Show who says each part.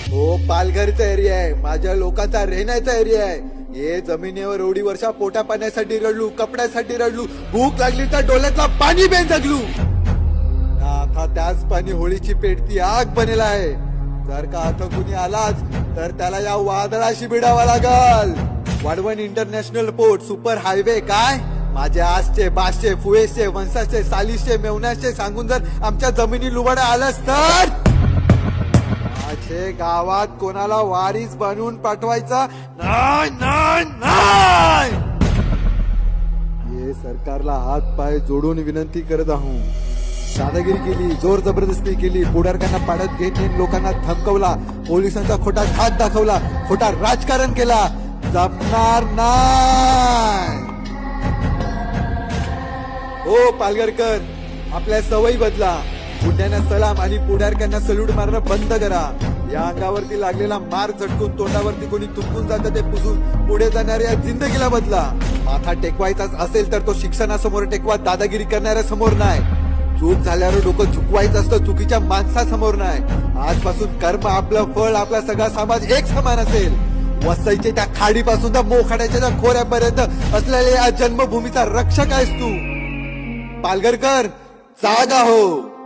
Speaker 1: हो, पालघरचा एरिया आहे, माझ्या लोकांचा राहण्याचा एरिया आहे. हे जमिनीवर एवढी वर्षा पोटा पाण्यासाठी रडलू, कपड्यासाठी रडलू, भूक लागली तर डोळ्यातला पाणी बेन जगलू. आता त्याच पाणी होळीची पेटती आग बनेला आहे. जर का आता कुणी आलाच तर त्याला या वादळाशी भिडावा लागल. वाढवण इंटरनॅशनल पोर्ट सुपर हायवे काय माझे आसचे बासचे फुएसचे वंशाचे सालिशचे मेवण्याचे सांगून जर आमच्या जमिनी लुबाडा आलास तर माझे गावात कोणाला वारीस बनवून पाठवायचा नाही नाही नाही. हे सरकारला हात पाय जोडून विनंती करत आहो. दादागिरी केली, जोर जबरदस्ती केली, पुढारकांना पाण्यात घेत लोकांना धमकवला, पोलिसांचा खोटा हात दाखवला, खोटा राजकारण केला, जमणार नाही. हो पालघरकर, आपल्या सवयी बदला. गुंड्यांना सलाम आणि पुढारकांना सल्यूट मारणं बंद करा. या अंगावरती लागलेला मार झटकून तोंडावरती कोणी तुंबून जातं ते पुसून पुढे जाणाऱ्या जिंदगीला बदला. माथा टेकवायचाच असेल तर तो शिक्षणासमोर टेकवा, दादागिरी करणाऱ्या समोर नाही. चूक झाल्यावर डोकं झुकवायचं असतं, चुकीच्या माणसासमोर नाही. आजपासून कर्म आपलं फळ आपला सगळा समाज एक समान असेल. वसईच्या त्या खाडीपासून तर मोखाड्याच्या त्या खोऱ्यापर्यंत असलेल्या या जन्मभूमीचा रक्षक आहेस तू. पालघरकर जागा हो.